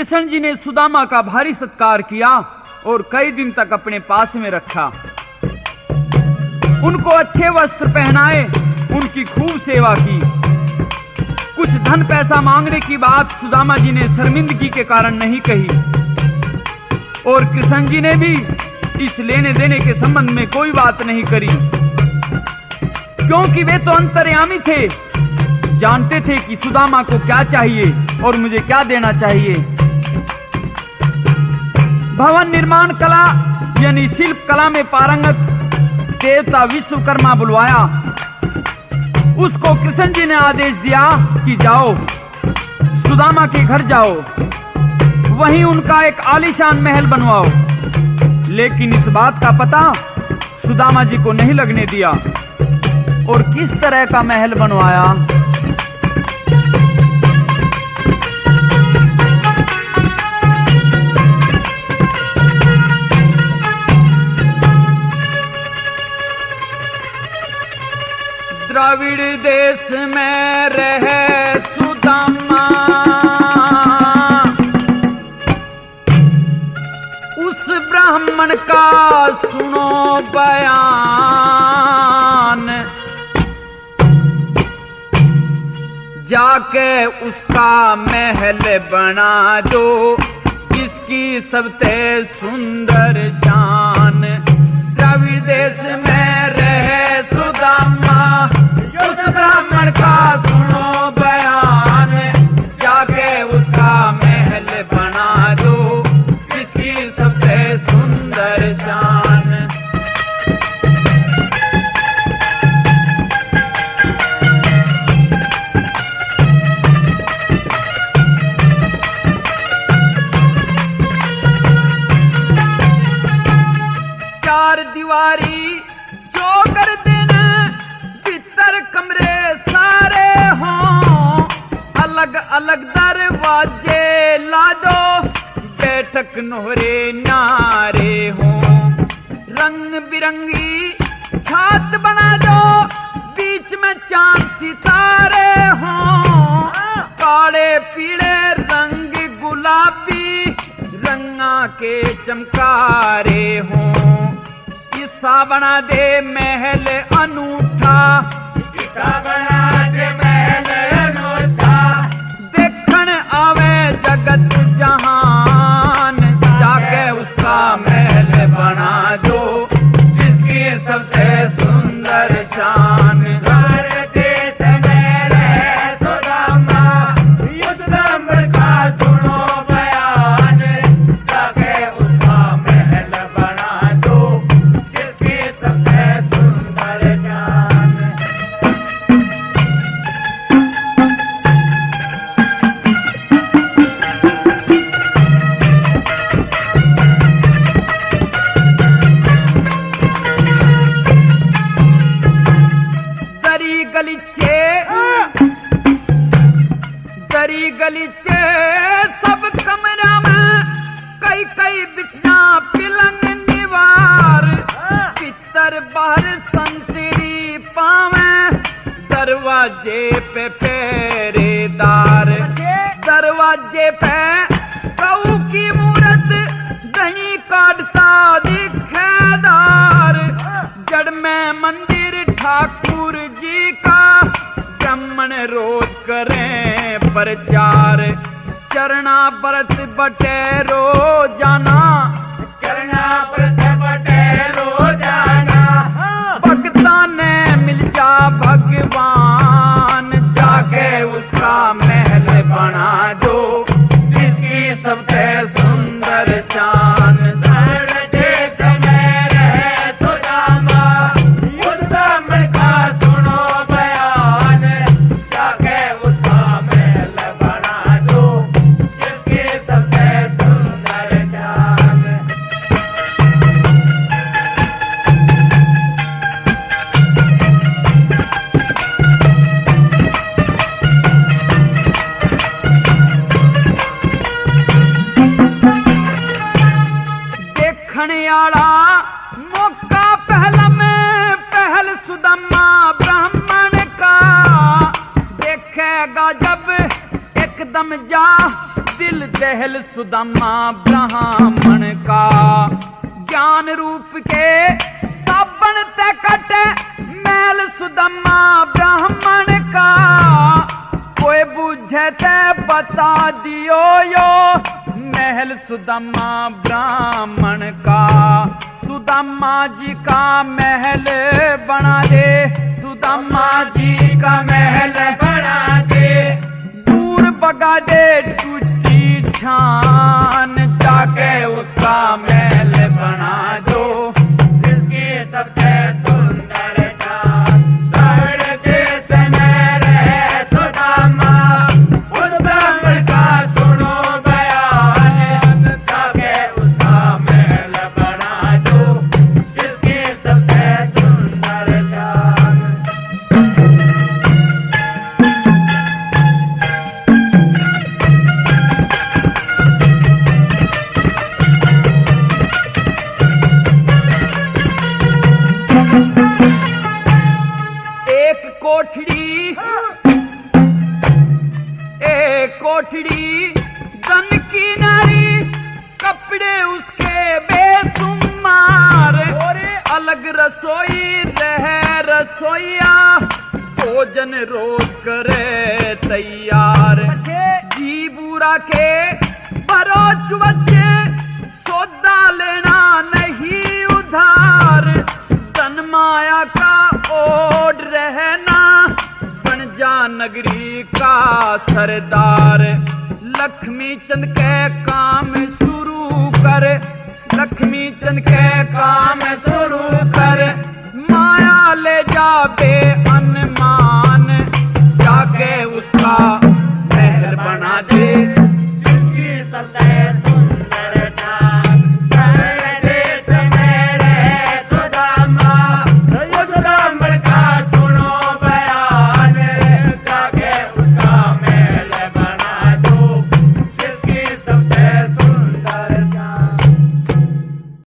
कृष्ण जी ने सुदामा का भारी सत्कार किया और कई दिन तक अपने पास में रखा। उनको अच्छे वस्त्र पहनाए, उनकी खूब सेवा की। कुछ धन पैसा मांगने की बात सुदामा जी ने शर्मिंदगी के कारण नहीं कही और कृष्ण जी ने भी इस लेने देने के संबंध में कोई बात नहीं करी, क्योंकि वे तो अंतर्यामी थे, जानते थे कि सुदामा को क्या चाहिए और मुझे क्या देना चाहिए। भवन निर्माण कला यानी शिल्प कला में पारंगत देवता विश्वकर्मा बुलवाया। उसको कृष्ण जी ने आदेश दिया कि जाओ, सुदामा के घर जाओ, वहीं उनका एक आलीशान महल बनवाओ। लेकिन इस बात का पता सुदामा जी को नहीं लगने दिया। और किस तरह का महल बनवाया? द्राविड़ देश में रहे सुदामा, उस ब्राह्मण का सुनो बयान, जाके उसका महल बना दो, जिसकी सबसे सुंदर शान। द्राविड़ देश में रहे सुदामा, उस ब्राह्मण का सुनो बयान, जाके उसका महल बना दो, जिसकी सबसे सुंदर शान। चार दीवारी जो कर देना, भीतर कमरे सारे हों, अलग अलग दरवाजे ला दो, बैठक नोहरे नारे हों। रंग बिरंगी छत बना दो, बीच में चांद सितारे हों, काले पीले रंग गुलाबी रंगा के चमकारे हों। ईसा बना दे महल अनूठा, ईसा बना दे महल अनूठा, देखन आवे जगत जहान, जाके उसका महल बना दो, जिसकी सबसे सुंदर शान। देश में रहे सुदामा, उस ब्राह्मण का सुनो बयान, जाके उसका महल बना दो, जिसकी सबसे सुंदर शान। दरी गलीचे सब कमरा में, कई कई बिछना पिलंग निवार, पितर बाहर संतरी पावे, दरवाजे पे पहरेदार। दरवाजे पे गऊ की मूरत, दही काटता दिखेदार, जड़ में मंदिर ठाकुर जी का, ब्राह्मण रोज करें प्रचार। चरना व्रत बटे रोजाना, चरना व्रत बटे रोजाना, भक्ता ने मिल जा भगवान, जाके उसका महल बना दो, जिसकी सबसे सुंदर शान। टहल सुदामा ब्राह्मण का। ज्ञान रूप के साबन ते कटे मैल सुदामा ब्राह्मण का। कोई बुझे ते बता दियो यो महल सुदामा ब्राह्मण का। सुदामा जी का महल बना दे, सुदामा जी का महल बना दे। दूर बगा दे टूटी छान, जाके उसका महल बना दो। जिसकी सबसे सुंदर छान धड़ देश में रहे सुदामा, उस ब्राह्मण का सुनो बयान, जाके उसका महल बना दो। जिसकी सबसे सुंदर छान। एक कोठड़ी धन की नारी, कपड़े उसके बेसुमार। अलग रसोई रहे रसोईया, भोजन रोज करे तैयार। जी बूरा के भरोच बच्चे, सौदा लेना नहीं उधार। धन माया का ओढ़ रहना, बन जा नगरी का सरदार। लक्ष्मी चंद के काम शुरू कर, लक्ष्मी चंद के काम शुरू कर। माया ले जा बेअनमान, जाके उसका महल बना दे। जिसकी सबसे